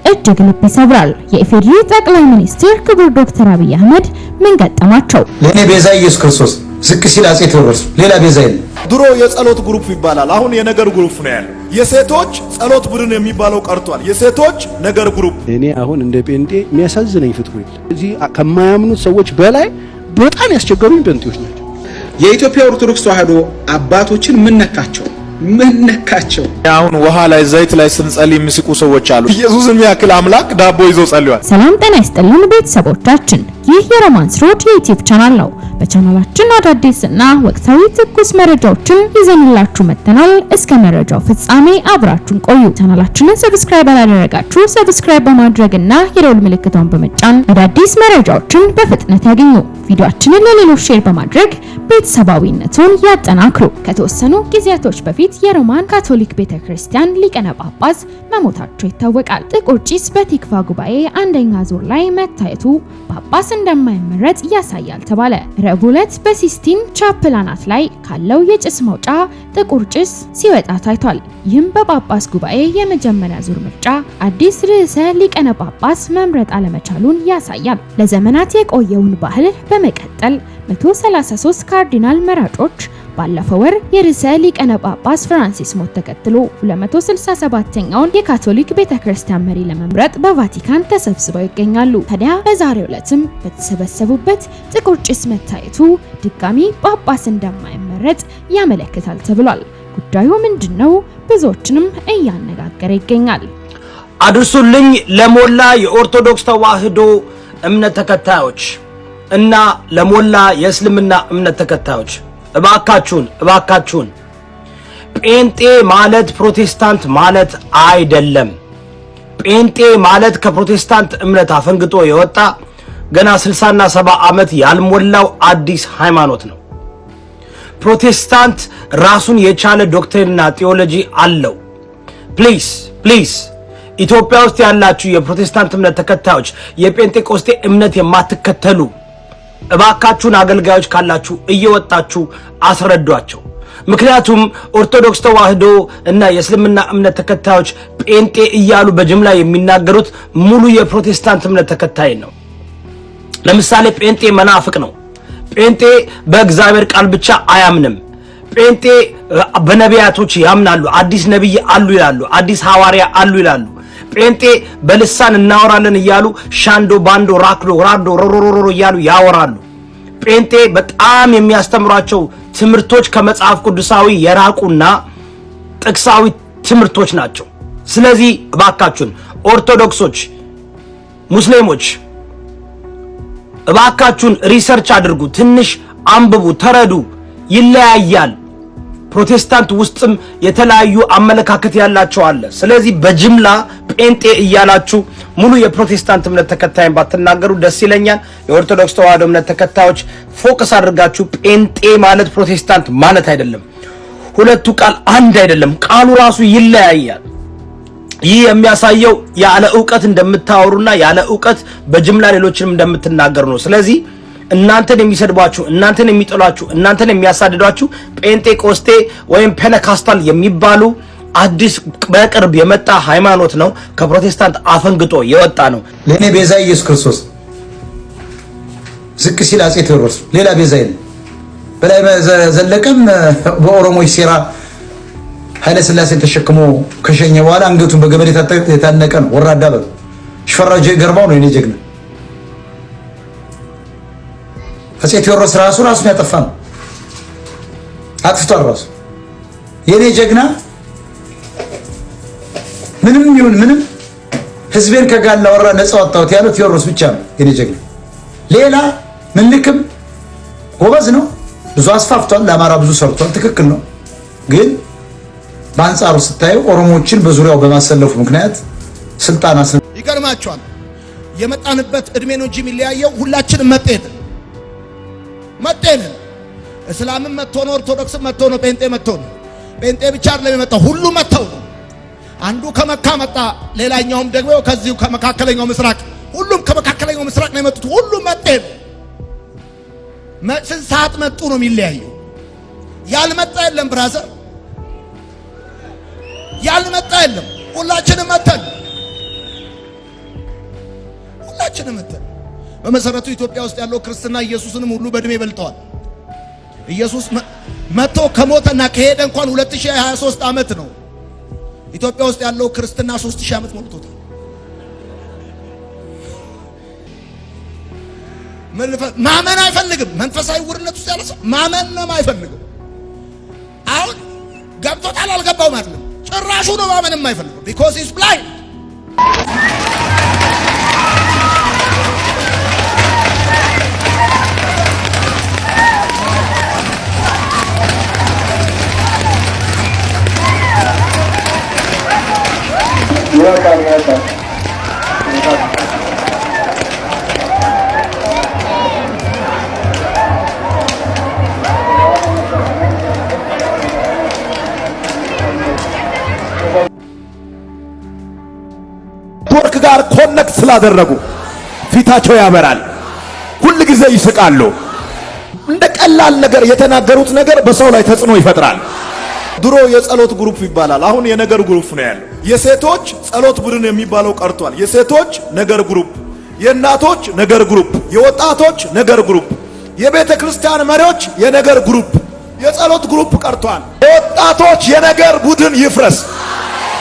እጅግ ልብ ይሰብራል። የኢፌዴሪ ጠቅላይ ሚኒስትር ክቡር ዶክተር አብይ አህመድ ምን ገጠማቸው? ለኔ ቤዛ ኢየሱስ ክርስቶስ ዝቅ ሲል አፄ ቴዎድሮስ ሌላ ቤዛ የለም። ድሮ የጸሎት ግሩፕ ይባላል፣ አሁን የነገር ግሩፕ ነው ያለው። የሴቶች ጸሎት ቡድን የሚባለው ቀርቷል። የሴቶች ነገር ግሩፕ። እኔ አሁን እንደ ጴንጤ የሚያሳዝነኝ ፍጥሩ የለም። እዚህ ከማያምኑት ሰዎች በላይ በጣም ያስቸገሩኝ ጴንጤዎች ናቸው። የኢትዮጵያ ኦርቶዶክስ ተዋሕዶ አባቶችን ምን ነካቸው? አሁን ውሃ ላይ ዘይት ላይ ስንጸልይ የሚስቁ ሰዎች አሉ። ኢየሱስን የሚያክል አምላክ ዳቦ ይዞ ጸልዩዋል። ሰላም ጤና ይስጥልን ቤተሰቦቻችን፣ ይህ የሮማንስ ሮድ የዩቲዩብ ቻናል ነው። በቻናላችን አዳዲስና ወቅታዊ ትኩስ መረጃዎችን ይዘንላችሁ መጥተናል። እስከ መረጃው ፍጻሜ አብራችሁን ቆዩ። ቻናላችንን ሰብስክራይብ ያላደረጋችሁ ሰብስክራይብ በማድረግና የደወል ምልክቷን በመጫን አዳዲስ መረጃዎችን በፍጥነት ያገኙ። ቪዲዮአችንን ለሌሎች ሼር በማድረግ ቤተሰባዊነቱን ያጠናክሩ። ከተወሰኑ ጊዜያቶች በፊት የሮማን ካቶሊክ ቤተክርስቲያን ሊቀነ ጳጳስ መሞታቸው ይታወቃል። ጥቁር ጭስ በቲክቫ ጉባኤ አንደኛ ዙር ላይ መታየቱ ጳጳስ እንደማይመረጥ ያሳያል ተባለ። ረቡዕ ዕለት በሲስቲን ቻፕል አናት ላይ ካለው የጭስ መውጫ ጥቁር ጭስ ሲወጣ ታይቷል። ይህም በጳጳስ ጉባኤ የመጀመሪያ ዙር ምርጫ አዲስ ርዕሰ ሊቀነ ጳጳስ መምረጥ አለመቻሉን ያሳያል። ለዘመናት የቆየውን ባህል በመቀጠል 133 ካርዲናል መራጮች ባለፈው ወር የርዕሰ ሊቀነ ጳጳስ ፍራንሲስ ሞት ተከትሎ 267ኛውን የካቶሊክ ቤተክርስቲያን መሪ ለመምረጥ በቫቲካን ተሰብስበው ይገኛሉ። ታዲያ በዛሬው ዕለትም በተሰበሰቡበት ጥቁር ጭስ መታየቱ ድጋሚ ጳጳስ እንደማይመረጥ ያመለክታል ተብሏል። ጉዳዩ ምንድነው? ብዙዎችንም እያነጋገረ ይገኛል። አድርሱልኝ ለሞላ የኦርቶዶክስ ተዋሕዶ እምነት ተከታዮች እና ለሞላ የእስልምና እምነት ተከታዮች እባካችሁን ጴንጤ ማለት ፕሮቴስታንት ማለት አይደለም። ጴንጤ ማለት ከፕሮቴስታንት እምነት አፈንግጦ የወጣ ገና 60 እና 70 ዓመት ያልሞላው አዲስ ሃይማኖት ነው። ፕሮቴስታንት ራሱን የቻለ ዶክትሪንና ቴዎሎጂ አለው። ፕሊዝ ኢትዮጵያ ውስጥ ያላችሁ የፕሮቴስታንት እምነት ተከታዮች፣ የጴንጤቆስጤ እምነት የማትከተሉ እባካችሁን አገልጋዮች ካላችሁ እየወጣችሁ አስረዷቸው። ምክንያቱም ኦርቶዶክስ ተዋሕዶ እና የእስልምና እምነት ተከታዮች ጴንጤ እያሉ በጅምላ የሚናገሩት ሙሉ የፕሮቴስታንት እምነት ተከታይ ነው። ለምሳሌ ጴንጤ መናፍቅ ነው። ጴንጤ በእግዚአብሔር ቃል ብቻ አያምንም። ጴንጤ በነቢያቶች ያምናሉ። አዲስ ነብይ አሉ ይላሉ። አዲስ ሐዋርያ አሉ ይላሉ። ጴንጤ በልሳን እናወራለን እያሉ ሻንዶ ባንዶ ራክዶ ራዶ ሮሮሮሮ እያሉ ያወራሉ። ጴንጤ በጣም የሚያስተምሯቸው ትምህርቶች ከመጽሐፍ ቅዱሳዊ የራቁና ጥቅሳዊ ትምህርቶች ናቸው። ስለዚህ እባካችሁን ኦርቶዶክሶች፣ ሙስሊሞች እባካችሁን ሪሰርች አድርጉ፣ ትንሽ አንብቡ፣ ተረዱ። ይለያያል። ፕሮቴስታንት ውስጥም የተለያዩ አመለካከት ያላቸው አለ። ስለዚህ በጅምላ ጴንጤ እያላችሁ ሙሉ የፕሮቴስታንት እምነት ተከታይን ባትናገሩ ደስ ይለኛል። የኦርቶዶክስ ተዋሕዶ እምነት ተከታዮች ፎከስ አድርጋችሁ ጴንጤ ማለት ፕሮቴስታንት ማለት አይደለም። ሁለቱ ቃል አንድ አይደለም። ቃሉ ራሱ ይለያያል። ይህ የሚያሳየው ያለ ዕውቀት እንደምታወሩና ያለ ዕውቀት በጅምላ ሌሎችንም እንደምትናገሩ ነው። ስለዚህ እናንተን የሚሰድቧችሁ፣ እናንተን የሚጠሏችሁ፣ እናንተን የሚያሳድዷችሁ ጴንጤቆስጤ ወይም ፔንቴኮስታል የሚባሉ አዲስ በቅርብ የመጣ ሃይማኖት ነው። ከፕሮቴስታንት አፈንግጦ የወጣ ነው። ለኔ ቤዛ ኢየሱስ ክርስቶስ ዝቅ ሲል አፄ ቴዎድሮስ ሌላ ቤዛ የለም። በላይ ዘለቀም በኦሮሞዎች ሴራ ኃይለ ሥላሴን ተሸክሞ ከሸኘ በኋላ አንገቱን በገመድ የታነቀ ነው። ወራዳ በል ሽፈራው ገርባው ነው የኔ ጀግና። አፄ ቴዎድሮስ ራሱን ያጠፋ ነው። አጥፍቷል ራሱ። የኔ ጀግና ምንም ይሁን ምንም ህዝቤን ከጋላ ወራ ነፃ ወጣሁት ያለው ቴዎድሮስ ብቻ ነው የኔ ጀግና። ሌላ ምንልክም ጎበዝ ነው፣ ብዙ አስፋፍቷል፣ ለአማራ ብዙ ሰርቷል፣ ትክክል ነው። ግን በአንጻሩ ስታዩ ኦሮሞዎችን በዙሪያው በማሰለፉ ምክንያት ስልጣን ይገርማቸዋል። የመጣንበት እድሜ ነው እንጂ የሚለያየው ሁላችንም መጤን እስላምም መጥቶ ነው፣ ኦርቶዶክስም መጥቶ ነው፣ ጴንጤ መጥቶ ነው። ጴንጤ ብቻ አይደለም የመጣው፣ ሁሉ መጥተው ነው። አንዱ ከመካ መጣ፣ ሌላኛውም ደግሞ ከዚሁ ከመካከለኛው ምስራቅ፣ ሁሉም ከመካከለኛው ምስራቅ ነው የመጡት። ሁሉም መጤን ስንት ሰዓት መጡ ነው የሚለያየው። ያልመጣ የለም ብራዘር፣ ያልመጣ የለም። ሁላችንም መተን በመሰረቱ ኢትዮጵያ ውስጥ ያለው ክርስትና ኢየሱስንም ሁሉ በእድሜ ይበልጠዋል። ኢየሱስ መጥቶ ከሞተና ከሄደ እንኳን 2023 ዓመት ነው። ኢትዮጵያ ውስጥ ያለው ክርስትና 3000 ዓመት ሞልቶታል። ማመን አይፈልግም። መንፈሳዊ ውርነት ውስጥ ያለ ሰው ማመን ነው አይፈልግም። አሁን ገብቶታል አልገባውም አይደለም፣ ጭራሹ ነው ማመን የማይፈልገው because he is blind። ወርክ ጋር ኮኔክት ስላደረጉ ፊታቸው ያበራል፣ ሁሉ ጊዜ ይስቃሉ። እንደ ቀላል ነገር የተናገሩት ነገር በሰው ላይ ተጽዕኖ ይፈጥራል። ድሮ የጸሎት ግሩፕ ይባላል፣ አሁን የነገር ግሩፕ ነው ያለው። የሴቶች ጸሎት ቡድን የሚባለው ቀርቷል። የሴቶች ነገር ግሩፕ፣ የእናቶች ነገር ግሩፕ፣ የወጣቶች ነገር ግሩፕ፣ የቤተ ክርስቲያን መሪዎች የነገር ግሩፕ፣ የጸሎት ግሩፕ ቀርቷል። የወጣቶች የነገር ቡድን ይፍረስ፣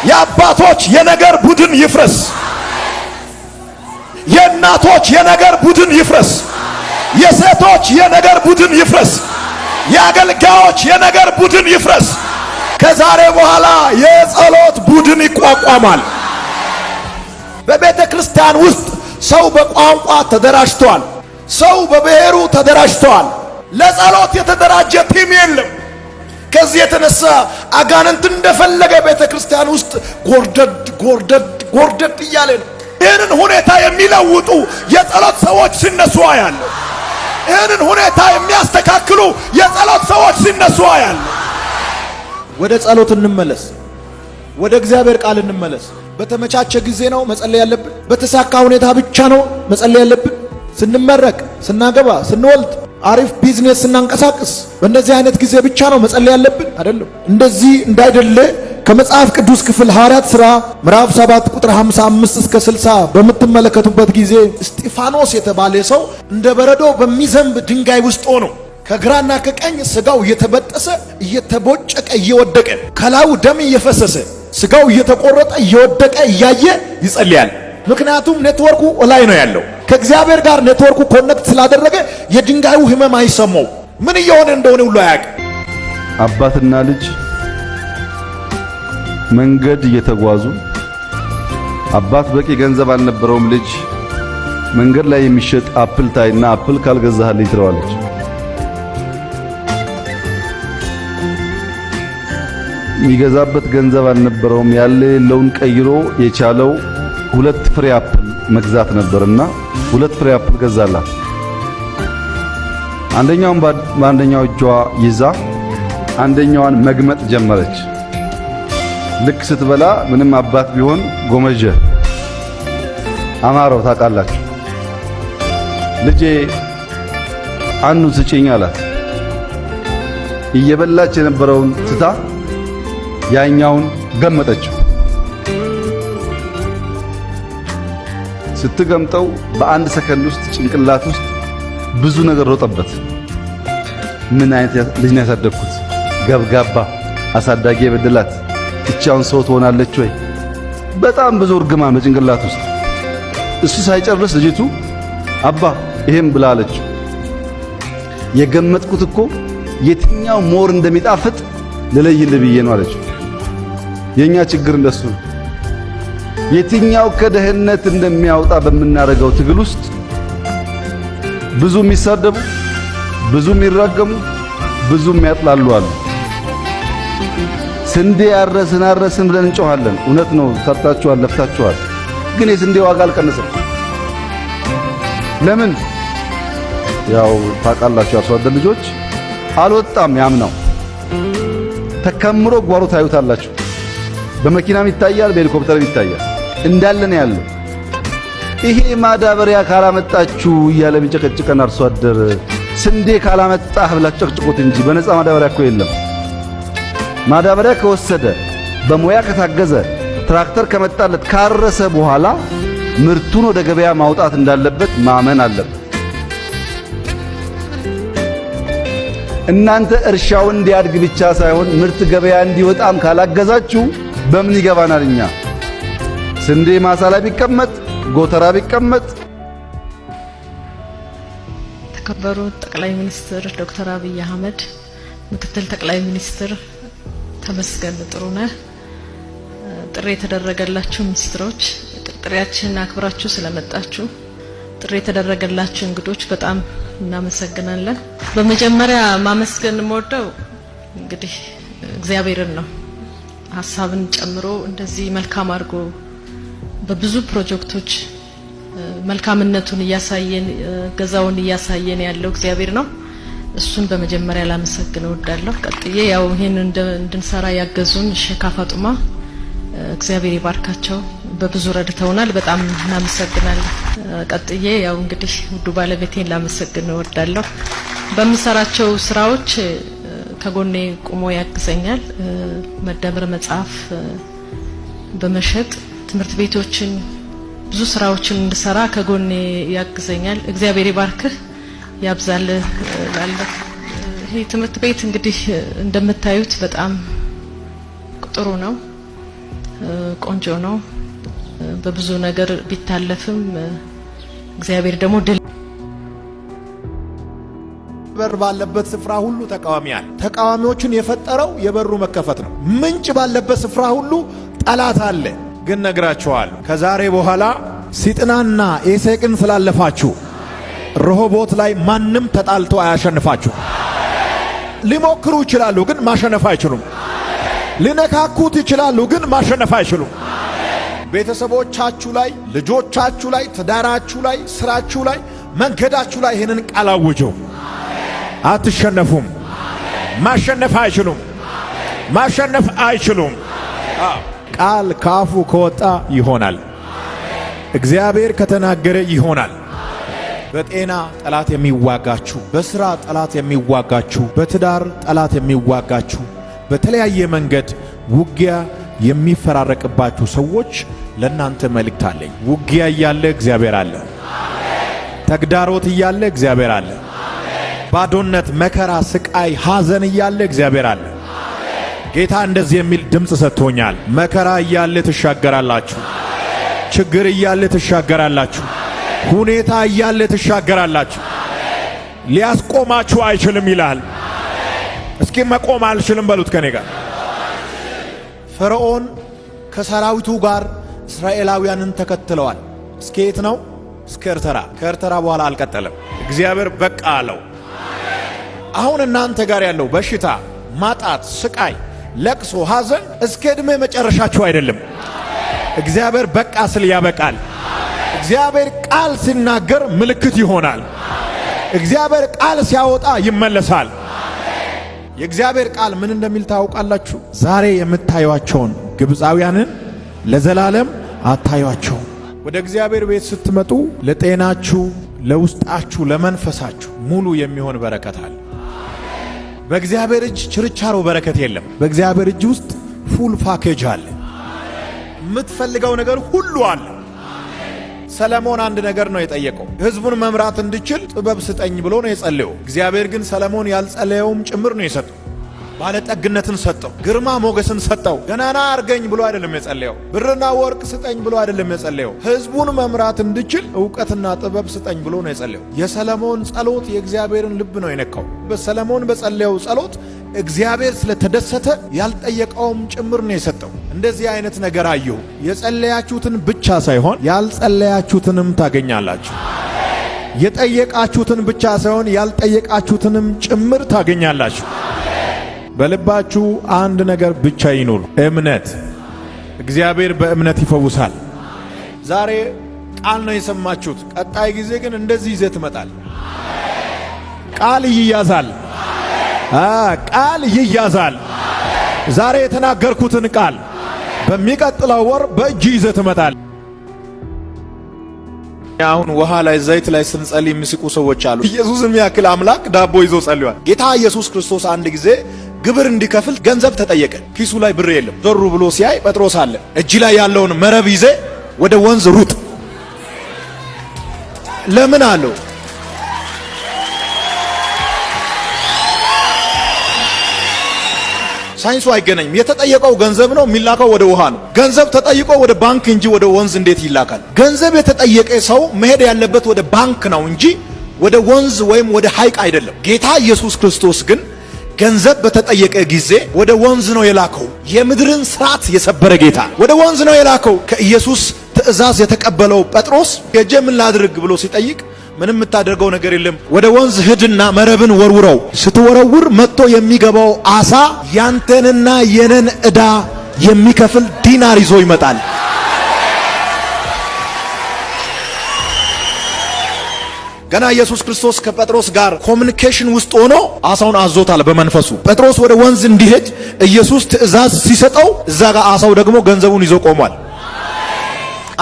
የአባቶች የነገር ቡድን ይፍረስ፣ የእናቶች የነገር ቡድን ይፍረስ፣ የሴቶች የነገር ቡድን ይፍረስ፣ የአገልጋዮች የነገር ቡድን ይፍረስ። ከዛሬ በኋላ የጸሎት ቡድን ይቋቋማል። በቤተ ክርስቲያን ውስጥ ሰው በቋንቋ ተደራጅቷል፣ ሰው በብሔሩ ተደራጅቷል። ለጸሎት የተደራጀ ቲም የለም። ከዚህ የተነሳ አጋንንት እንደፈለገ ቤተ ክርስቲያን ውስጥ ጎርደድ እያለ ነው። ይህንን ሁኔታ የሚለውጡ የጸሎት ሰዎች ሲነሱ አያለሁ። ይህንን ሁኔታ የሚያስተካክሉ የጸሎት ሰዎች ሲነሱ አያለሁ። ወደ ጸሎት እንመለስ፣ ወደ እግዚአብሔር ቃል እንመለስ። በተመቻቸ ጊዜ ነው መጸለይ ያለብን። በተሳካ ሁኔታ ብቻ ነው መጸለይ ያለብን። ስንመረቅ፣ ስናገባ፣ ስንወልድ፣ አሪፍ ቢዝነስ ስናንቀሳቅስ በእንደዚህ አይነት ጊዜ ብቻ ነው መጸለይ ያለብን አይደለም። እንደዚህ እንዳይደለ ከመጽሐፍ ቅዱስ ክፍል ሐዋርያት ሥራ ምዕራፍ 7 ቁጥር 55 እስከ 60 በምትመለከቱበት ጊዜ እስጢፋኖስ የተባለ ሰው እንደ በረዶ በሚዘንብ ድንጋይ ውስጥ ሆኖ ከግራና ከቀኝ ስጋው እየተበጠሰ እየተቦጨቀ እየወደቀ ከላዩ ደም እየፈሰሰ ስጋው እየተቆረጠ እየወደቀ እያየ ይጸልያል። ምክንያቱም ኔትወርኩ ላይ ነው ያለው። ከእግዚአብሔር ጋር ኔትወርኩ ኮኔክት ስላደረገ የድንጋዩ ህመም አይሰማው። ምን እየሆነ እንደሆነ ሁሉ አያውቅም። አባትና ልጅ መንገድ እየተጓዙ አባት በቂ ገንዘብ አልነበረውም። ልጅ መንገድ ላይ የሚሸጥ አፕል ታይና አፕል ካልገዛህልኝ ትለዋለች። የሚገዛበት ገንዘብ አልነበረውም። ያለ የለውን ቀይሮ የቻለው 2 ፍሬ አፕል መግዛት ነበርና 2 ፍሬ አፕል ገዛላት። አንደኛውን በአንደኛው እጇ ይዛ አንደኛዋን መግመጥ ጀመረች። ልክ ስትበላ ምንም አባት ቢሆን ጎመጀ፣ አማረው። ታውቃላችሁ። ልጄ አንዱን ስጪኝ አላት። እየበላች የነበረውን ትታ ያኛውን ገመጠችው። ስትገምጠው በአንድ ሰከንድ ውስጥ ጭንቅላት ውስጥ ብዙ ነገር ሮጠበት። ምን አይነት ልጅ ነው ያሳደግኩት? ገብጋባ አሳዳጊ የበደላት ብቻውን ሰው ትሆናለች ወይ? በጣም ብዙ እርግማን በጭንቅላት ውስጥ። እሱ ሳይጨርስ ልጅቱ አባ ይሄን ብላ አለችው። የገመጥኩት እኮ የትኛው ሞር እንደሚጣፍጥ ልለይልህ ብዬ ነው አለችው። የኛ ችግር እንደሱ ነው። የትኛው ከደህነት እንደሚያወጣ በምናረገው ትግል ውስጥ ብዙ የሚሳደቡ፣ ብዙ የሚራገሙ፣ ብዙ የሚያጥላሉ አሉ። ስንዴ አረስን ብለን እንጮሃለን። እውነት ነው፣ ሰርታችኋል፣ ለፍታችኋል። ግን የስንዴ ዋጋ አልቀነሰም። ለምን? ያው ታውቃላችሁ፣ አርሶ አደር ልጆች አልወጣም። ያምናው ተከምሮ ጓሮ ታዩታላችሁ። በመኪናም ይታያል፣ በሄሊኮፕተርም ይታያል። እንዳለ ነው ያለው። ይሄ ማዳበሪያ ካላመጣችሁ እያለ ቢጨቀጭቀን አርሶ አደር ስንዴ ካላመጣህ ብላችሁ ጨቅጭቁት እንጂ በነፃ ማዳበሪያ እኮ የለም። ማዳበሪያ ከወሰደ በሙያ ከታገዘ ትራክተር ከመጣለት ካረሰ በኋላ ምርቱን ወደ ገበያ ማውጣት እንዳለበት ማመን አለበት። እናንተ እርሻው እንዲያድግ ብቻ ሳይሆን ምርት ገበያ እንዲወጣም ካላገዛችሁ በምን ይገባናል? እኛ ስንዴ ማሳ ላይ ቢቀመጥ ጎተራ ቢቀመጥ። ተከበሩ ጠቅላይ ሚኒስትር ዶክተር አብይ አህመድ፣ ምክትል ጠቅላይ ሚኒስትር ተመስገን ጥሩነህ፣ ጥሪ የተደረገላችሁ ሚኒስትሮች፣ ጥሪያችንን አክብራችሁ ስለመጣችሁ ጥሪ የተደረገላችሁ እንግዶች በጣም እናመሰግናለን። በመጀመሪያ ማመስገን የምወደው እንግዲህ እግዚአብሔርን ነው። ሀሳብን ጨምሮ እንደዚህ መልካም አድርጎ በብዙ ፕሮጀክቶች መልካምነቱን እያሳየን ገዛውን እያሳየን ያለው እግዚአብሔር ነው። እሱን በመጀመሪያ ላመሰግን እወዳለሁ። ቀጥዬ ያው ይሄን እንድንሰራ ያገዙን ሼክ ፋጡማ እግዚአብሔር ይባርካቸው፣ በብዙ ረድተውናል። በጣም እናመሰግናለን። ቀጥዬ ያው እንግዲህ ውዱ ባለቤቴን ላመሰግን እወዳለሁ። በምሰራቸው ስራዎች ከጎኔ ቆሞ ያግዘኛል። መደብር መጽሐፍ በመሸጥ ትምህርት ቤቶችን ብዙ ስራዎችን እንድሰራ ከጎኔ ያግዘኛል። እግዚአብሔር ይባርክህ ያብዛልህ እላለሁ። ይሄ ትምህርት ቤት እንግዲህ እንደምታዩት በጣም ጥሩ ነው፣ ቆንጆ ነው። በብዙ ነገር ቢታለፍም እግዚአብሔር ደግሞ ድል በር ባለበት ስፍራ ሁሉ ተቃዋሚ አለ። ተቃዋሚዎችን የፈጠረው የበሩ መከፈት ነው። ምንጭ ባለበት ስፍራ ሁሉ ጠላት አለ። ግን ነግራችኋለሁ፣ ከዛሬ በኋላ ሲጥናና ኤሴቅን ስላለፋችሁ ረሆቦት ላይ ማንም ተጣልቶ አያሸንፋችሁ። ሊሞክሩ ይችላሉ፣ ግን ማሸነፍ አይችሉም። ሊነካኩት ይችላሉ፣ ግን ማሸነፍ አይችሉም። ቤተሰቦቻችሁ ላይ፣ ልጆቻችሁ ላይ፣ ትዳራችሁ ላይ፣ ስራችሁ ላይ፣ መንገዳችሁ ላይ ይህንን ቃል አውጀው። አትሸነፉም። ማሸነፍ አይችሉም። ማሸነፍ አይችሉም። ቃል ካፉ ከወጣ ይሆናል። እግዚአብሔር ከተናገረ ይሆናል። በጤና ጠላት የሚዋጋችሁ፣ በስራ ጠላት የሚዋጋችሁ፣ በትዳር ጠላት የሚዋጋችሁ፣ በተለያየ መንገድ ውጊያ የሚፈራረቅባችሁ ሰዎች ለናንተ መልእክት አለኝ። ውጊያ እያለ እግዚአብሔር አለ። ተግዳሮት እያለ እግዚአብሔር አለ። ባዶነት፣ መከራ፣ ስቃይ፣ ሐዘን እያለ እግዚአብሔር አለ። ጌታ እንደዚህ የሚል ድምጽ ሰጥቶኛል። መከራ እያለ ትሻገራላችሁ። ችግር እያለ ትሻገራላችሁ። ሁኔታ እያለ ትሻገራላችሁ። ሊያስቆማችሁ አይችልም ይላል። እስኪ መቆም አልችልም በሉት ከኔ ጋር። ፈርዖን ከሰራዊቱ ጋር እስራኤላውያንን ተከትለዋል። እስከ የት ነው? እስከ ኤርትራ። ከኤርትራ በኋላ አልቀጠለም። እግዚአብሔር በቃ አለው። አሁን እናንተ ጋር ያለው በሽታ፣ ማጣት፣ ስቃይ፣ ለቅሶ፣ ሐዘን እስከ ዕድሜ መጨረሻችሁ አይደለም። እግዚአብሔር በቃ ስል ያበቃል። እግዚአብሔር ቃል ሲናገር ምልክት ይሆናል። እግዚአብሔር ቃል ሲያወጣ ይመለሳል። የእግዚአብሔር ቃል ምን እንደሚል ታውቃላችሁ? ዛሬ የምታዩአቸውን ግብፃውያንን ለዘላለም አታዩአቸው። ወደ እግዚአብሔር ቤት ስትመጡ ለጤናችሁ፣ ለውስጣችሁ፣ ለመንፈሳችሁ ሙሉ የሚሆን በረከት አለ። በእግዚአብሔር እጅ ችርቻሮ በረከት የለም። በእግዚአብሔር እጅ ውስጥ ፉል ፓኬጅ አለ። የምትፈልገው ነገር ሁሉ አለ። ሰለሞን አንድ ነገር ነው የጠየቀው። ህዝቡን መምራት እንድችል ጥበብ ስጠኝ ብሎ ነው የጸለየው። እግዚአብሔር ግን ሰለሞን ያልጸለየውም ጭምር ነው የሰጠው። ባለጠግነትን ሰጠው፣ ግርማ ሞገስን ሰጠው። ገናና አርገኝ ብሎ አይደለም የጸለየው። ብርና ወርቅ ስጠኝ ብሎ አይደለም የጸለየው። ህዝቡን መምራት እንድችል ዕውቀትና ጥበብ ስጠኝ ብሎ ነው የጸለየው። የሰለሞን ጸሎት የእግዚአብሔርን ልብ ነው የነካው። በሰለሞን በጸለየው ጸሎት እግዚአብሔር ስለተደሰተ ያልጠየቀውም ጭምር ነው የሰጠው። እንደዚህ አይነት ነገር አየሁ። የጸለያችሁትን ብቻ ሳይሆን ያልጸለያችሁትንም ታገኛላችሁ። የጠየቃችሁትን ብቻ ሳይሆን ያልጠየቃችሁትንም ጭምር ታገኛላችሁ። በልባችሁ አንድ ነገር ብቻ ይኑር፣ እምነት። እግዚአብሔር በእምነት ይፈውሳል። ዛሬ ቃል ነው የሰማችሁት። ቀጣይ ጊዜ ግን እንደዚህ ይዘህ ትመጣለህ። ቃል ይያዛል። ቃል ይያዛል። ዛሬ የተናገርኩትን ቃል በሚቀጥለው ወር በእጅ ይዘህ ትመጣለህ። አሁን ውሃ ላይ ዘይት ላይ ስንጸልይ የሚስቁ ሰዎች አሉ። ኢየሱስን የሚያክል አምላክ ዳቦ ይዞ ጸልዩአል። ጌታ ኢየሱስ ክርስቶስ አንድ ጊዜ ግብር እንዲከፍል ገንዘብ ተጠየቀ። ኪሱ ላይ ብር የለም። ዞር ብሎ ሲያይ ጴጥሮስ አለ። እጅ ላይ ያለውን መረብ ይዘ ወደ ወንዝ ሩጥ ለምን አለው? ሳይንሱ አይገናኝም። የተጠየቀው ገንዘብ ነው፣ የሚላከው ወደ ውሃ ነው። ገንዘብ ተጠይቆ ወደ ባንክ እንጂ ወደ ወንዝ እንዴት ይላካል? ገንዘብ የተጠየቀ ሰው መሄድ ያለበት ወደ ባንክ ነው እንጂ ወደ ወንዝ ወይም ወደ ሐይቅ አይደለም። ጌታ ኢየሱስ ክርስቶስ ግን ገንዘብ በተጠየቀ ጊዜ ወደ ወንዝ ነው የላከው። የምድርን ስርዓት የሰበረ ጌታ ወደ ወንዝ ነው የላከው። ከኢየሱስ ትእዛዝ የተቀበለው ጴጥሮስ ሄጄ ምን ላድርግ ብሎ ሲጠይቅ ምንም የምታደርገው ነገር የለም፣ ወደ ወንዝ ሂድና መረብን ወርውረው። ስትወረውር መጥቶ የሚገባው አሳ ያንተንና የነን ዕዳ የሚከፍል ዲናር ይዞ ይመጣል። ገና ኢየሱስ ክርስቶስ ከጴጥሮስ ጋር ኮሚኒኬሽን ውስጥ ሆኖ አሳውን አዞታል በመንፈሱ። ጴጥሮስ ወደ ወንዝ እንዲሄድ ኢየሱስ ትእዛዝ ሲሰጠው እዛ ጋር አሳው ደግሞ ገንዘቡን ይዞ ቆሟል።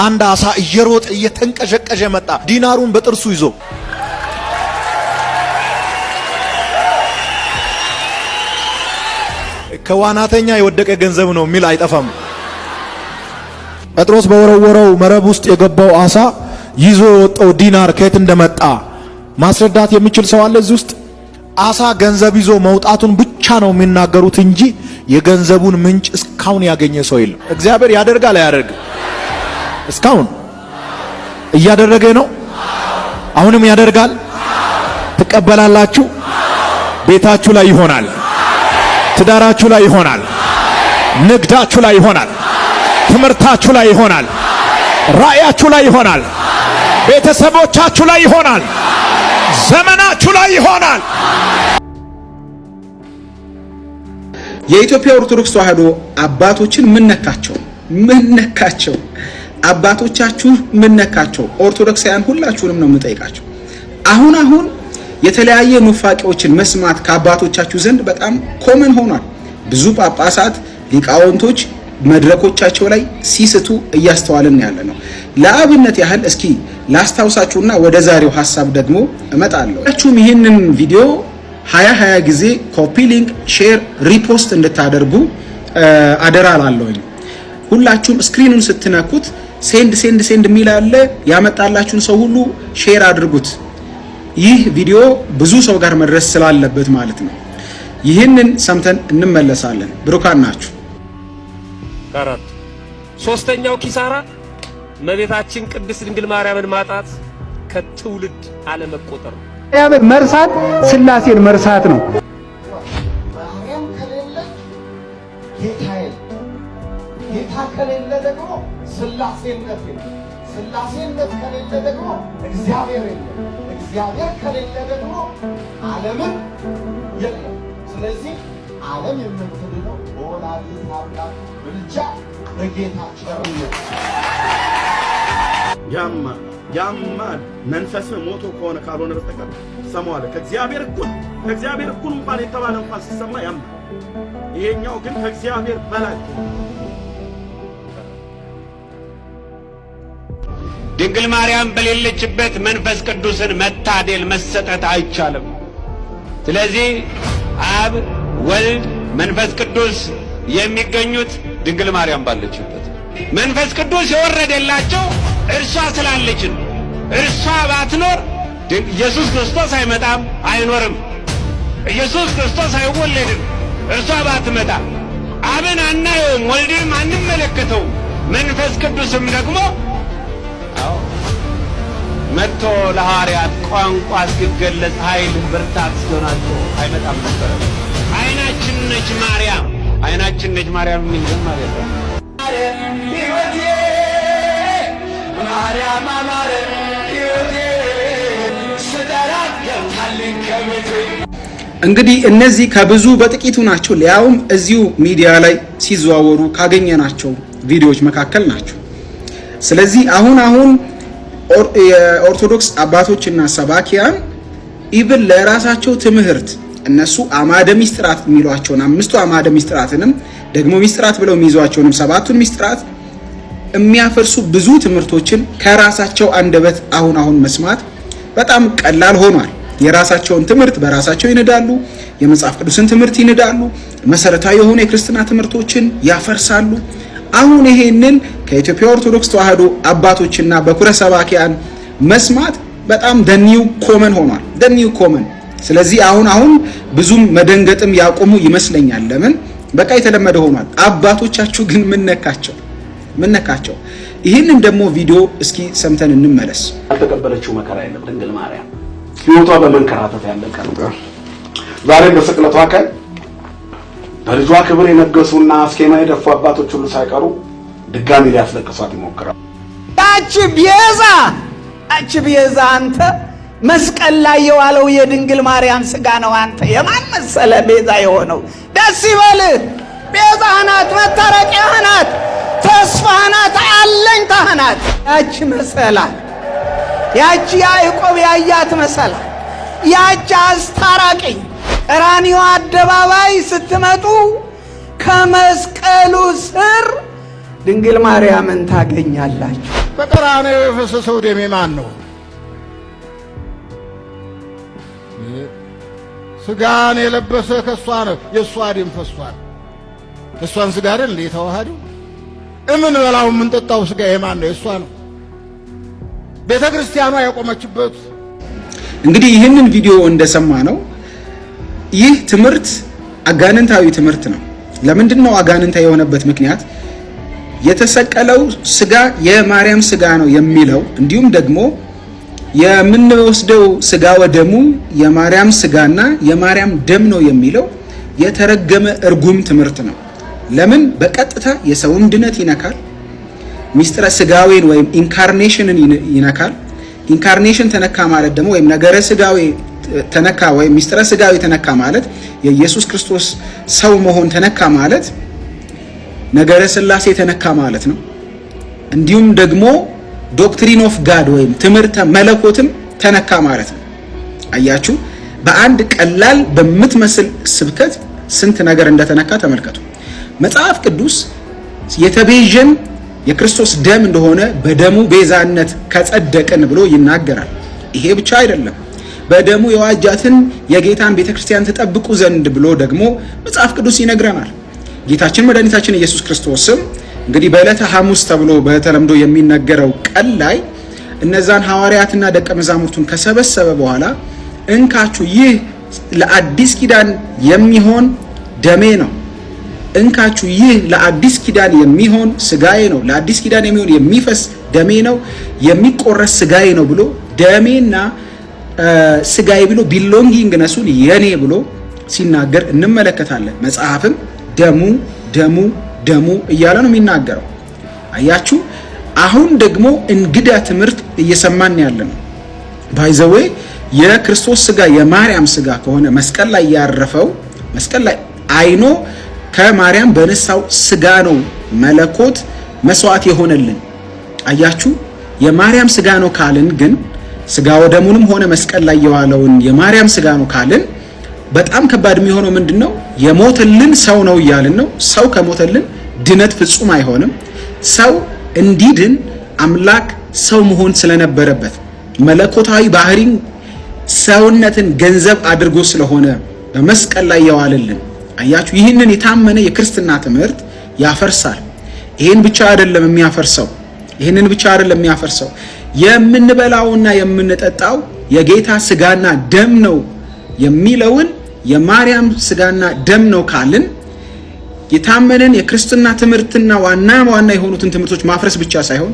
አንድ አሳ እየሮጠ እየተንቀዠቀዠ መጣ፣ ዲናሩን በጥርሱ ይዞ። ከዋናተኛ የወደቀ ገንዘብ ነው የሚል አይጠፋም። ጴጥሮስ በወረወረው መረብ ውስጥ የገባው አሳ ይዞ የወጣው ዲናር ከየት እንደመጣ ማስረዳት የሚችል ሰው አለ እዚህ ውስጥ? አሳ ገንዘብ ይዞ መውጣቱን ብቻ ነው የሚናገሩት እንጂ የገንዘቡን ምንጭ እስካሁን ያገኘ ሰው የለም። እግዚአብሔር ያደርጋል አያደርግም? እስካሁን እያደረገ ነው። አሁንም ያደርጋል። ትቀበላላችሁ። ቤታችሁ ላይ ይሆናል፣ ትዳራችሁ ላይ ይሆናል፣ ንግዳችሁ ላይ ይሆናል፣ ትምህርታችሁ ላይ ይሆናል፣ ራእያችሁ ላይ ይሆናል፣ ቤተሰቦቻችሁ ላይ ይሆናል፣ ዘመናችሁ ላይ ይሆናል። የኢትዮጵያ ኦርቶዶክስ ተዋሕዶ አባቶችን ምን ነካቸው? ምን ነካቸው? አባቶቻችሁ ምን ነካቸው? ኦርቶዶክሳውያን ሁላችሁንም ነው የምጠይቃቸው። አሁን የተለያየ ኑፋቄዎችን መስማት ከአባቶቻችሁ ዘንድ በጣም ኮመን ሆኗል። ብዙ ጳጳሳት፣ ሊቃውንቶች መድረኮቻቸው ላይ ሲስቱ እያስተዋልን ያለ ነው። ለአብነት ያህል እስኪ ላስታውሳችሁና ወደ ዛሬው ሐሳብ ደግሞ እመጣለሁ። ሁላችሁም ይህንን ቪዲዮ 20 ጊዜ ኮፒ ሊንክ፣ ሼር፣ ሪፖስት እንድታደርጉ አደራ ላለሁኝ። ሁላችሁም ስክሪኑን ስትነኩት ሴንድ የሚል አለ። ያመጣላችሁን ሰው ሁሉ ሼር አድርጉት። ይህ ቪዲዮ ብዙ ሰው ጋር መድረስ ስላለበት ማለት ነው። ይህንን ሰምተን እንመለሳለን። ብሩካን ናችሁ። አራት ሶስተኛው ኪሳራ እመቤታችን ቅድስት ድንግል ማርያምን ማጣት ከትውልድ አለመቆጠር ነው። መርሳት ስላሴን መርሳት ነው። ማርያም ከሌለች ጌታ የለም። ጌታ ከሌለ ደግሞ ስላሴነት የለም። ስላሴነት ከሌለ ደግሞ እግዚአብሔር የለም። እግዚአብሔር ከሌለ ደግሞ ዓለምን የለም። ስለዚህ ዓለም የምትድነው በወላዲተ አምላክ ምልጃ በጌታ ቸርነት። ያማል መንፈስ ሞቶ ከሆነ ካልሆነ በስተቀር ሰማዋለ። ከእግዚአብሔር እኩል እንኳን የተባለ እንኳን ሲሰማ ያማል። ይሄኛው ግን ከእግዚአብሔር በላይ። ድንግል ማርያም በሌለችበት መንፈስ ቅዱስን መታደል መሰጠት አይቻልም። ስለዚህ አብ፣ ወልድ፣ መንፈስ ቅዱስ የሚገኙት ድንግል ማርያም ባለችበት። መንፈስ ቅዱስ የወረደላቸው እርሷ ስላለች ነው። እርሷ ባትኖር ኢየሱስ ክርስቶስ አይመጣም፣ አይኖርም። ኢየሱስ ክርስቶስ አይወለድም እርሷ ባትመጣ። አብን አናየውም፣ ወልድንም አንመለከተውም። መንፈስ ቅዱስም ደግሞ መጥቶ ለሐዋርያት ቋንቋ እስኪገለጽ ኃይል ብርታት እስኪሆናቸው አይመጣም ነበር። አይናችን ነች ማርያም የሚል ግን ማለት ነው። ሕይወቴ ማርያም አማረ ሕይወቴ ስጠራት ገብታልኝ ከቤቴ። እንግዲህ እነዚህ ከብዙ በጥቂቱ ናቸው። ሊያውም እዚሁ ሚዲያ ላይ ሲዘዋወሩ ካገኘናቸው ቪዲዮዎች መካከል ናቸው። ስለዚህ አሁን የኦርቶዶክስ አባቶችና ሰባኪያን ኢቭን ለራሳቸው ትምህርት እነሱ አማደ ሚስጥራት የሚሏቸውን 5ቱ አማደ ሚስጥራትንም ደግሞ ሚስጥራት ብለው የሚይዟቸውንም 7ቱን ሚስጥራት የሚያፈርሱ ብዙ ትምህርቶችን ከራሳቸው አንደበት አሁን መስማት በጣም ቀላል ሆኗል። የራሳቸውን ትምህርት በራሳቸው ይንዳሉ። የመጽሐፍ ቅዱስን ትምህርት ይንዳሉ። መሰረታዊ የሆኑ የክርስትና ትምህርቶችን ያፈርሳሉ። አሁን ይሄንን ከኢትዮጵያ ኦርቶዶክስ ተዋሕዶ አባቶችና በኩረ ሰባኪያን መስማት በጣም ደኒው ኮመን ሆኗል። ደኒው ኮመን። ስለዚህ አሁን ብዙም መደንገጥም ያቆሙ ይመስለኛል። ለምን በቃ የተለመደ ሆኗል። አባቶቻችሁ ግን ምን ነካቸው? ይህንን ደግሞ ቪዲዮ እስኪ ሰምተን እንመለስ። ያልተቀበለችው መከራ የለም ድንግል ማርያም ሕይወቷ በመንከራተት ያለቀ ነው። ዛሬ በስቅለቷ ቀን በልጇ ክብር የነገሱና አስኬማ የደፉ አባቶች ሁሉ ሳይቀሩ ድጋሚ ሊያስለቅሷት ይሞክራሉ። ያቺ ቤዛ አንተ መስቀል ላይ የዋለው የድንግል ማርያም ስጋ ነው። አንተ የማን መሰለ ቤዛ የሆነው? ደስ ይበልህ። ቤዛህ ናት፣ መታረቂያህ ናት፣ ተስፋህ ናት፣ አለኝታህ ናት። ያቺ መሰላል፣ ያቺ ያዕቆብ ያያት መሰላል፣ ያቺ አስታራቂ ቀራንዮ አደባባይ ስትመጡ ከመስቀሉ ስር ድንግል ማርያምን ታገኛላችሁ። በቀራንዮ የፈሰሰው ደሜ ማን ነው? ስጋን የለበሰ ከሷ ነው። የሷ ደም ፈሷል። እሷን ስጋ አይደል እንዴ ተዋሃደው? እምን በላው ምን ጠጣው ስጋ የማን ነው? የሷ ነው። ቤተ ክርስቲያኗ ያቆመችበት። እንግዲህ ይህንን ቪዲዮ እንደሰማ ነው ይህ ትምህርት አጋንንታዊ ትምህርት ነው። ለምንድን ነው አጋንንታዊ የሆነበት ምክንያት? የተሰቀለው ስጋ የማርያም ስጋ ነው የሚለው እንዲሁም ደግሞ የምንወስደው ስጋ ወደሙ የማርያም ስጋና የማርያም ደም ነው የሚለው የተረገመ እርጉም ትምህርት ነው። ለምን? በቀጥታ የሰውን ድነት ይነካል። ሚስጥረ ስጋዌን ወይም ኢንካርኔሽንን ይነካል። ኢንካርኔሽን ተነካ ማለት ደግሞ ወይም ነገረ ስጋዌ ተነካ ወይም ሚስጥረ ስጋዌ ተነካ ማለት የኢየሱስ ክርስቶስ ሰው መሆን ተነካ ማለት ነገረ ስላሴ ተነካ ማለት ነው። እንዲሁም ደግሞ ዶክትሪን ኦፍ ጋድ ወይም ትምህርተ መለኮትም ተነካ ማለት ነው። አያችሁ፣ በአንድ ቀላል በምትመስል ስብከት ስንት ነገር እንደተነካ ተመልከቱ። መጽሐፍ ቅዱስ የተቤዠን የክርስቶስ ደም እንደሆነ በደሙ ቤዛነት ከጸደቅን ብሎ ይናገራል። ይሄ ብቻ አይደለም፣ በደሙ የዋጃትን የጌታን ቤተክርስቲያን ተጠብቁ ዘንድ ብሎ ደግሞ መጽሐፍ ቅዱስ ይነግረናል። ጌታችን መድኃኒታችን ኢየሱስ ክርስቶስም እንግዲህ በዕለተ ሐሙስ ተብሎ በተለምዶ የሚነገረው ቀን ላይ እነዛን ሐዋርያትና ደቀ መዛሙርቱን ከሰበሰበ በኋላ እንካችሁ ይህ ለአዲስ ኪዳን የሚሆን ደሜ ነው፣ እንካችሁ ይህ ለአዲስ ኪዳን የሚሆን ስጋዬ ነው፣ ለአዲስ ኪዳን የሚሆን የሚፈስ ደሜ ነው፣ የሚቆረስ ስጋዬ ነው ብሎ ደሜና ስጋዬ ብሎ ቢሎንጊንግ ነሱን የኔ ብሎ ሲናገር እንመለከታለን። መጽሐፍም ደሙ ደሙ ደሙ እያለ ነው የሚናገረው። አያችሁ፣ አሁን ደግሞ እንግዳ ትምህርት እየሰማን ያለ ነው። ባይዘዌ የክርስቶስ ስጋ የማርያም ስጋ ከሆነ መስቀል ላይ ያረፈው መስቀል ላይ አይኖ ከማርያም በነሳው ስጋ ነው መለኮት መስዋዕት የሆነልን። አያችሁ፣ የማርያም ስጋ ነው ካልን ግን ስጋ ወደሙንም ሆነ መስቀል ላይ የዋለውን የማርያም ስጋ ነው ካልን በጣም ከባድ የሚሆነው ምንድነው? የሞተልን ሰው ነው እያልን ነው። ሰው ከሞተልን ድነት ፍጹም አይሆንም። ሰው እንዲድን አምላክ ሰው መሆን ስለነበረበት መለኮታዊ ባህሪን ሰውነትን ገንዘብ አድርጎ ስለሆነ በመስቀል ላይ የዋለልን። አያችሁ፣ ይህንን የታመነ የክርስትና ትምህርት ያፈርሳል። ይህን ብቻ አይደለም የሚያፈርሰው የምንበላውና የምንጠጣው የጌታ ስጋና ደም ነው የሚለውን የማርያም ስጋና ደም ነው ካልን የታመነን የክርስትና ትምህርትና ዋና የሆኑትን ትምህርቶች ማፍረስ ብቻ ሳይሆን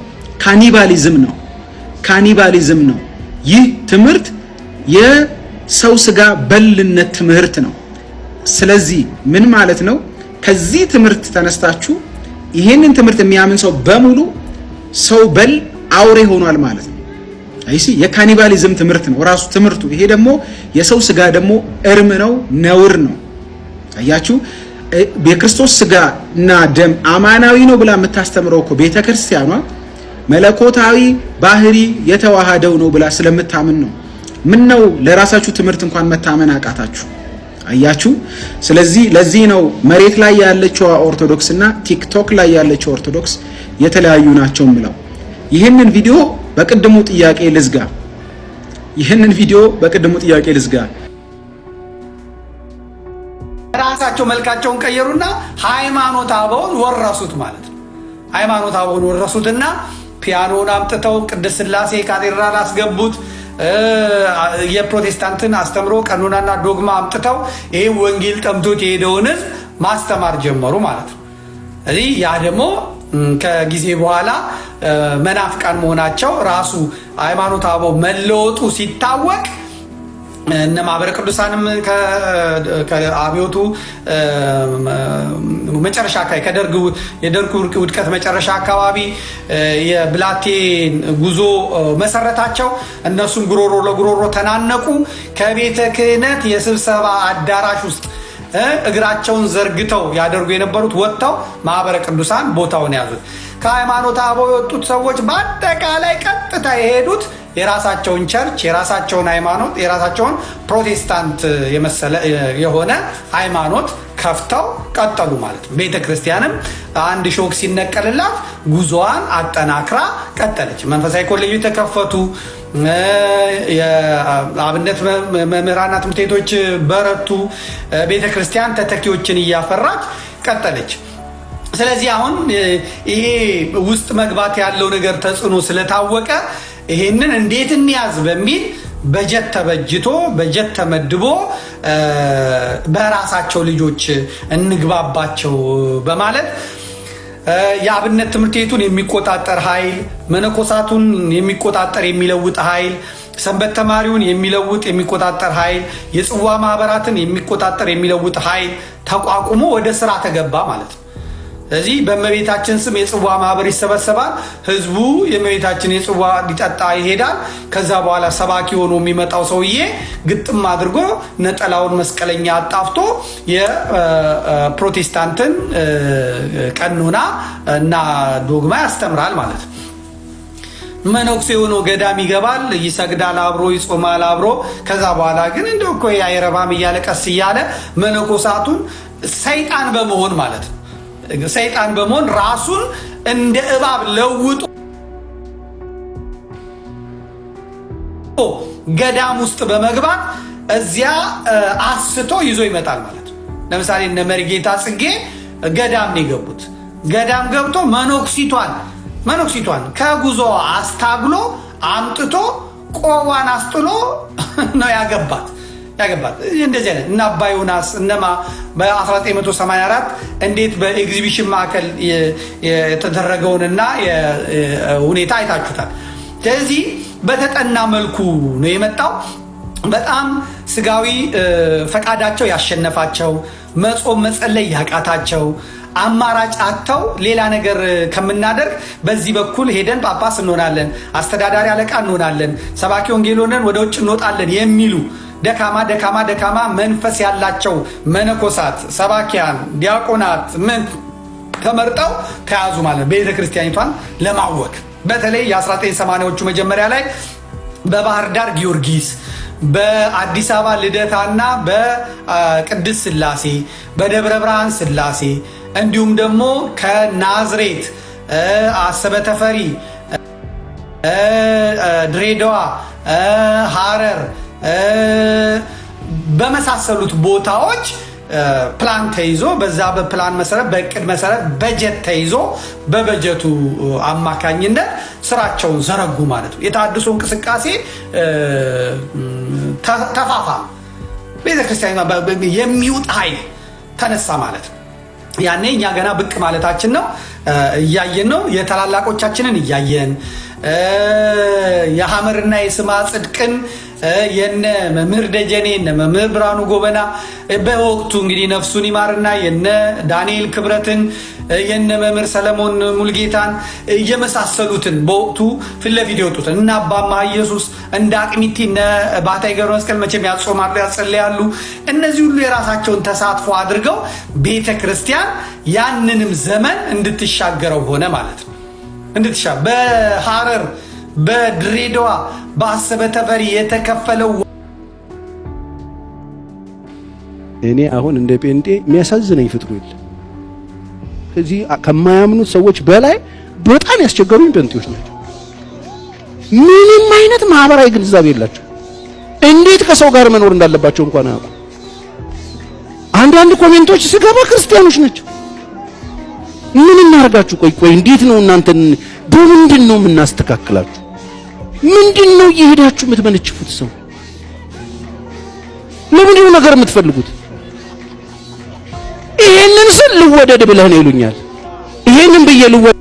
ካኒባሊዝም ነው። ይህ ትምህርት የሰው ስጋ በልነት ትምህርት ነው። ስለዚህ ምን ማለት ነው? ከዚህ ትምህርት ተነስታችሁ ይሄንን ትምህርት የሚያምን ሰው በሙሉ ሰው በል አውሬ ሆኗል ማለት ነው። አይሲ የካኒባሊዝም ትምህርት ነው ራሱ ትምህርቱ። ይሄ ደግሞ የሰው ስጋ ደግሞ እርም ነው፣ ነውር ነው። አያችሁ፣ የክርስቶስ ስጋና ደም አማናዊ ነው ብላ የምታስተምረው እኮ ቤተክርስቲያኗ መለኮታዊ ባህሪ የተዋሃደው ነው ብላ ስለምታምን ነው። ምን ነው ለራሳችሁ ትምህርት እንኳን መታመን አቃታችሁ? አያችሁ። ስለዚህ ለዚህ ነው መሬት ላይ ያለችው ኦርቶዶክስ እና ቲክቶክ ላይ ያለችው ኦርቶዶክስ የተለያዩ ናቸው ምለው። ይህንን ቪዲዮ በቅድሙ ጥያቄ ልዝጋ። ራሳቸው መልካቸውን ቀየሩና ሃይማኖተ አበውን ወረሱት ማለት ነው። ሃይማኖተ አበውን ወረሱትና ፒያኖን አምጥተው ቅድስት ሥላሴ ካቴድራል አስገቡት። የፕሮቴስታንትን አስተምሮ ቀኖናና ዶግማ አምጥተው ይሄ ወንጌል ጠምቶት የሄደውን ህዝብ ማስተማር ጀመሩ ማለት ነው። እዚህ ያ ደግሞ ከጊዜ በኋላ መናፍቃን መሆናቸው ራሱ ሃይማኖተ አበው መለወጡ ሲታወቅ እነ ማህበረ ቅዱሳንም ከአብዮቱ መጨረሻ የደርግ ውድቀት መጨረሻ አካባቢ የብላቴ ጉዞ መሰረታቸው። እነሱም ጉሮሮ ለጉሮሮ ተናነቁ። ከቤተ ክህነት የስብሰባ አዳራሽ ውስጥ እግራቸውን ዘርግተው ያደርጉ የነበሩት ወጥተው ማህበረ ቅዱሳን ቦታውን ያዙት። ከሃይማኖተ አበው የወጡት ሰዎች በአጠቃላይ ቀጥታ የሄዱት የራሳቸውን ቸርች፣ የራሳቸውን ሃይማኖት፣ የራሳቸውን ፕሮቴስታንት የመሰለ የሆነ ሃይማኖት ከፍተው ቀጠሉ ማለት ነው። ቤተክርስቲያንም አንድ ሾክ ሲነቀልላት ጉዞዋን አጠናክራ ቀጠለች። መንፈሳዊ ኮሌጆች ተከፈቱ። የአብነት መምህራንና ትምህርት ቤቶች በረቱ። ቤተክርስቲያን ተተኪዎችን እያፈራች ቀጠለች። ስለዚህ አሁን ይሄ ውስጥ መግባት ያለው ነገር ተጽዕኖ ስለታወቀ ይሄንን እንዴት እንያዝ በሚል በጀት ተበጅቶ በጀት ተመድቦ በራሳቸው ልጆች እንግባባቸው በማለት የአብነት ትምህርት ቤቱን የሚቆጣጠር ኃይል፣ መነኮሳቱን የሚቆጣጠር የሚለውጥ ኃይል፣ ሰንበት ተማሪውን የሚለውጥ የሚቆጣጠር ኃይል፣ የጽዋ ማህበራትን የሚቆጣጠር የሚለውጥ ኃይል ተቋቁሞ ወደ ስራ ተገባ ማለት ነው። ስለዚህ በእመቤታችን ስም የጽዋ ማህበር ይሰበሰባል። ህዝቡ የእመቤታችን የጽዋ ሊጠጣ ይሄዳል። ከዛ በኋላ ሰባኪ ሆኖ የሚመጣው ሰውዬ ግጥም አድርጎ ነጠላውን መስቀለኛ አጣፍቶ የፕሮቴስታንትን ቀኖና እና ዶግማ ያስተምራል ማለት ነው። መነኩሴ ሆኖ ገዳም ይገባል፣ ይሰግዳል፣ አብሮ ይጾማል አብሮ። ከዛ በኋላ ግን እንደው እኮ አይረባም እያለ ቀስ እያለ መነኮሳቱን ሰይጣን በመሆን ማለት ነው ሰይጣን በመሆን ራሱን እንደ እባብ ለውጦ ገዳም ውስጥ በመግባት እዚያ አስቶ ይዞ ይመጣል ማለት ነው። ለምሳሌ እነ መሪጌታ ጽጌ ገዳም ነው የገቡት። ገዳም ገብቶ መነኩሲቷን ከጉዞ አስታግሎ አምጥቶ ቆዋን አስጥሎ ነው ያገባት። እንደዚህ አይነት እና አባ ዮናስ እነማ በ1984 እንዴት በኤግዚቢሽን ማዕከል የተደረገውንና ሁኔታ አይታችሁታል። ስለዚህ በተጠና መልኩ ነው የመጣው። በጣም ስጋዊ ፈቃዳቸው ያሸነፋቸው፣ መጾም መጸለይ ያቃታቸው፣ አማራጭ አጥተው ሌላ ነገር ከምናደርግ በዚህ በኩል ሄደን ጳጳስ እንሆናለን፣ አስተዳዳሪ አለቃ እንሆናለን፣ ሰባኪ ወንጌል ሆነን ወደ ውጭ እንወጣለን የሚሉ ደካማ መንፈስ ያላቸው መነኮሳት፣ ሰባኪያን፣ ዲያቆናት ምን ተመርጠው ተያዙ ማለት ቤተ ክርስቲያኒቷን ለማወክ። በተለይ የ1980ዎቹ መጀመሪያ ላይ በባህር ዳር ጊዮርጊስ፣ በአዲስ አበባ ልደታና በቅድስት ስላሴ፣ በደብረ ብርሃን ስላሴ እንዲሁም ደግሞ ከናዝሬት አሰበ ተፈሪ፣ ድሬዳዋ፣ ሐረር በመሳሰሉት ቦታዎች ፕላን ተይዞ በዛ በፕላን መሰረት በእቅድ መሰረት በጀት ተይዞ በበጀቱ አማካኝነት ስራቸውን ዘረጉ ማለት ነው። የታድሶ እንቅስቃሴ ተፋፋም። ቤተክርስቲያን የሚውጥ ኃይል ተነሳ ማለት ነው። ያኔ እኛ ገና ብቅ ማለታችን ነው። እያየን ነው። የታላላቆቻችንን እያየን የሐመርና የስማ ጽድቅን የነ መምህር ደጀኔ የነ መምህር ብርሃኑ ጎበና በወቅቱ እንግዲህ ነፍሱን ይማርና የነ ዳንኤል ክብረትን የነ መምህር ሰለሞን ሙልጌታን የመሳሰሉትን በወቅቱ ፊት ለፊት የወጡትን እና አባማ ኢየሱስ እንደ አቅሚቲ እነ ባታይ ገብረ መስቀል መቼም ያጾማሉ ያጸልያሉ። እነዚህ ሁሉ የራሳቸውን ተሳትፎ አድርገው ቤተ ክርስቲያን ያንንም ዘመን እንድትሻገረው ሆነ ማለት ነው። በሐረር በድሬዳዋ በአሰበ ተፈሪ የተከፈለው እኔ አሁን እንደ ጴንጤ የሚያሳዝነኝ ፍጥሩ የለም። እዚህ ከማያምኑት ሰዎች በላይ በጣም ያስቸገሩኝ ጴንጤዎች ናቸው። ምንም አይነት ማህበራዊ ግንዛቤ የላቸው። እንዴት ከሰው ጋር መኖር እንዳለባቸው እንኳን አያውቁ። አንዳንድ ኮሜንቶች ስገባ ክርስቲያኖች ናቸው። ምን እናርጋችሁ? ቆይ እንዴት ነው እናንተን በምንድን ነው የምናስተካክላችሁ? ምንድነው እየሄዳችሁ የምትመነጭፉት ሰው? ለምንድነው ነገር የምትፈልጉት? ይሄንን ስል ልወደድ ብለህ ነው ይሉኛል። ይሄንን ብዬ ልወደድ